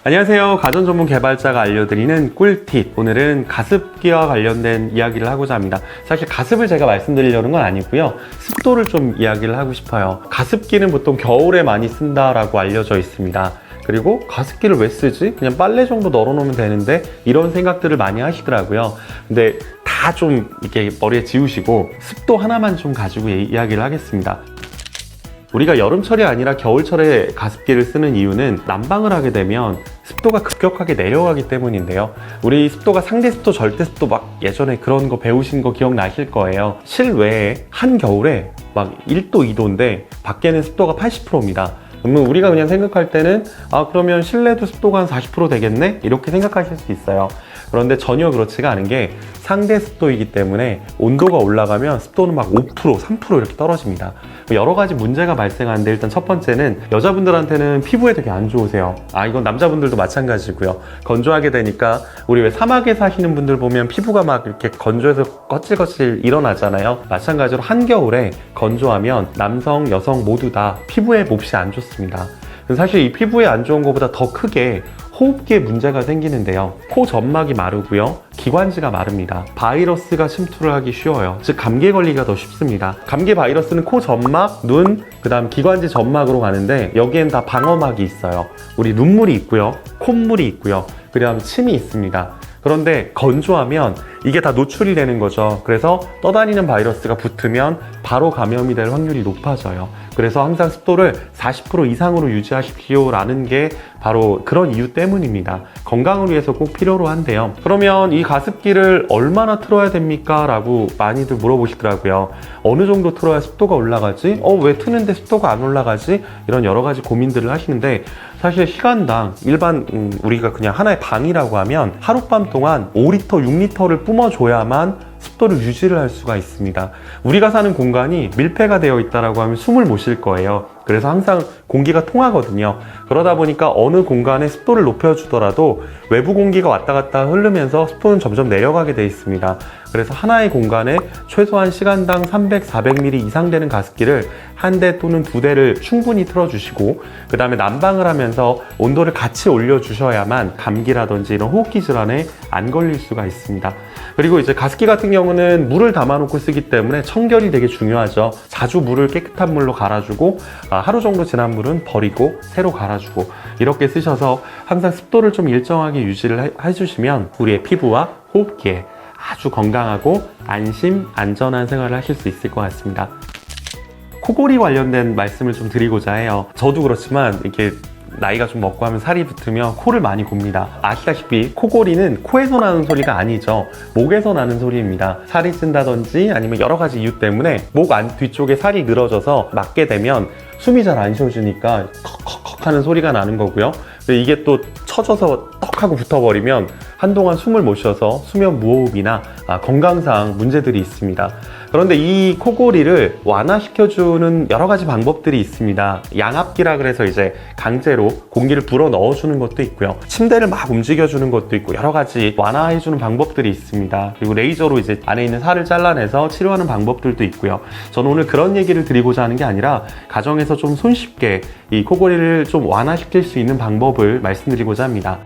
안녕하세요. 가전 전문 개발자가 알려드리는 꿀팁. 오늘은 가습기와 관련된 이야기를 하고자 합니다. 사실 가습을 제가 말씀드리려는 건 아니고요. 습도를 좀 이야기를 하고 싶어요. 가습기는 보통 겨울에 많이 쓴다라고 알려져 있습니다. 그리고 가습기를 왜 쓰지? 그냥 빨래 정도 널어놓으면 되는데 이런 생각들을 많이 하시더라고요. 근데 다 좀 이렇게 머리에 지우시고 습도 하나만 좀 가지고 이야기를 하겠습니다. 우리가 여름철이 아니라 겨울철에 가습기를 쓰는 이유는 난방을 하게 되면 습도가 급격하게 내려가기 때문인데요. 우리 습도가 상대 습도, 절대 습도 막 예전에 그런 거 배우신 거 기억나실 거예요. 실외에 한겨울에 막 1도, 2도인데 밖에는 습도가 80%입니다. 그러면 우리가 그냥 생각할 때는 그러면 실내도 습도가 한 40% 되겠네? 이렇게 생각하실 수 있어요. 그런데 전혀 그렇지가 않은 게 상대 습도이기 때문에 온도가 올라가면 습도는 막 5%, 3% 이렇게 떨어집니다. 여러 가지 문제가 발생하는데 일단 첫 번째는 여자분들한테는 피부에 되게 안 좋으세요. 이건 남자분들도 마찬가지고요. 건조하게 되니까 우리 왜 사막에 사시는 분들 보면 피부가 막 이렇게 건조해서 거칠거칠 일어나잖아요. 마찬가지로 한겨울에 건조하면 남성, 여성 모두 다 피부에 몹시 안 좋습니다. 사실 이 피부에 안 좋은 것보다 더 크게 호흡기에 문제가 생기는데요. 코 점막이 마르고요. 기관지가 마릅니다. 바이러스가 침투를 하기 쉬워요. 즉 감기에 걸리기가 더 쉽습니다. 감기 바이러스는 코 점막, 눈, 그 다음 기관지 점막으로 가는데 여기엔 다 방어막이 있어요. 우리 눈물이 있고요. 콧물이 있고요. 그 다음 침이 있습니다. 그런데 건조하면 이게 다 노출이 되는 거죠. 그래서 떠다니는 바이러스가 붙으면 바로 감염이 될 확률이 높아져요. 그래서 항상 습도를 40% 이상으로 유지하십시오라는 게 바로 그런 이유 때문입니다. 건강을 위해서 꼭 필요로 한데요. 그러면 이 가습기를 얼마나 틀어야 됩니까? 라고 많이들 물어보시더라고요. 어느 정도 틀어야 습도가 올라가지? 왜 트는데 습도가 안 올라가지? 이런 여러 가지 고민들을 하시는데 사실 시간당 일반 우리가 그냥 하나의 방이라고 하면 하룻밤 동안 5리터, 6리터를 뿜어줘야만 습도를 유지를 할 수가 있습니다. 우리가 사는 공간이 밀폐가 되어 있다고 하면 숨을 못 쉴 거예요. 그래서 항상 공기가 통하거든요. 그러다 보니까 어느 공간에 습도를 높여주더라도 외부 공기가 왔다 갔다 흐르면서 습도는 점점 내려가게 돼 있습니다. 그래서 하나의 공간에 최소한 시간당 300, 400ml 이상 되는 가습기를 한 대 또는 두 대를 충분히 틀어주시고 그 다음에 난방을 하면서 온도를 같이 올려주셔야만 감기라든지 이런 호흡기 질환에 안 걸릴 수가 있습니다. 그리고 이제 가습기 같은 경우는 물을 담아놓고 쓰기 때문에 청결이 되게 중요하죠. 자주 물을 깨끗한 물로 갈아주고 하루 정도 지난 물은 버리고 새로 갈아주고 이렇게 쓰셔서 항상 습도를 좀 일정하게 유지를 해주시면 우리의 피부와 호흡기에 아주 건강하고 안심, 안전한 생활을 하실 수 있을 것 같습니다. 코골이 관련된 말씀을 좀 드리고자 해요. 저도 그렇지만 이렇게 나이가 좀 먹고 하면 살이 붙으면 코를 많이 곱니다. 아시다시피 코골이는 코에서 나는 소리가 아니죠. 목에서 나는 소리입니다. 살이 찐다든지 아니면 여러 가지 이유 때문에 목 안 뒤쪽에 살이 늘어져서 맞게 되면 숨이 잘 안 쉬어지니까 컥컥컥 하는 소리가 나는 거고요. 이게 또 처져서 떡 하고 붙어버리면 한동안 숨을 못 쉬어서 수면 무호흡이나 건강상 문제들이 있습니다. 그런데 이 코골이를 완화시켜주는 여러 가지 방법들이 있습니다. 양압기라 그래서 이제 강제로 공기를 불어 넣어주는 것도 있고요. 침대를 막 움직여주는 것도 있고 여러 가지 완화해주는 방법들이 있습니다. 그리고 레이저로 이제 안에 있는 살을 잘라내서 치료하는 방법들도 있고요. 저는 오늘 그런 얘기를 드리고자 하는 게 아니라 가정에서 좀 손쉽게 이 코골이를 좀 완화시킬 수 있는 방법을 말씀드리고자 합니다.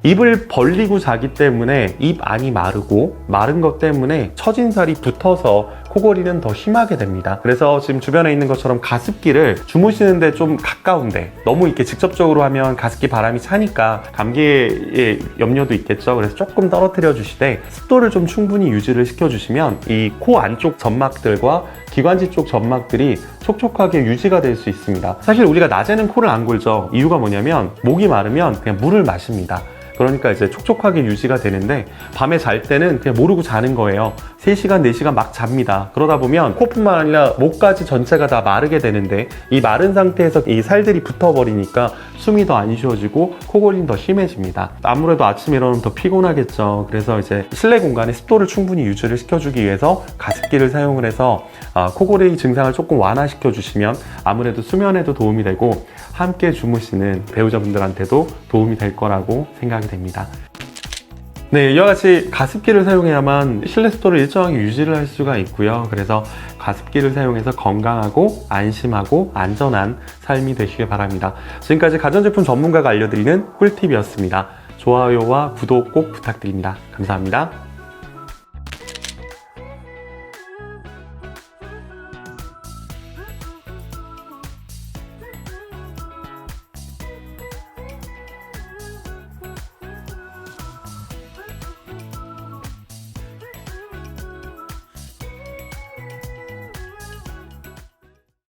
입을 벌리고 자기 때문에 입 안이 마르고 마른 것 때문에 처진 살이 붙어서 코골이는 더 심하게 됩니다. 그래서 지금 주변에 있는 것처럼 가습기를 주무시는데 좀 가까운데 너무 이렇게 직접적으로 하면 가습기 바람이 차니까 감기의 염려도 있겠죠. 그래서 조금 떨어뜨려 주시되 습도를 좀 충분히 유지를 시켜주시면 이 코 안쪽 점막들과 기관지 쪽 점막들이 촉촉하게 유지가 될 수 있습니다. 사실 우리가 낮에는 코를 안 골죠. 이유가 뭐냐면 목이 마르면 그냥 물을 마십니다. 그러니까 이제 촉촉하게 유지가 되는데 밤에 잘 때는 그냥 모르고 자는 거예요. 3시간, 4시간 막 잡니다. 그러다 보면 코뿐만 아니라 목까지 전체가 다 마르게 되는데 이 마른 상태에서 이 살들이 붙어버리니까 숨이 더 안 쉬어지고 코골이는 더 심해집니다. 아무래도 아침에 일어나면 더 피곤하겠죠. 그래서 이제 실내 공간에 습도를 충분히 유지를 시켜주기 위해서 가습기를 사용을 해서 코골이 증상을 조금 완화시켜 주시면 아무래도 수면에도 도움이 되고 함께 주무시는 배우자분들한테도 도움이 될 거라고 생각이 됩니다. 네, 이와 같이 가습기를 사용해야만 실내 습도를 일정하게 유지를 할 수가 있고요. 그래서 가습기를 사용해서 건강하고 안심하고 안전한 삶이 되시길 바랍니다. 지금까지 가전제품 전문가가 알려드리는 꿀팁이었습니다. 좋아요와 구독 꼭 부탁드립니다. 감사합니다.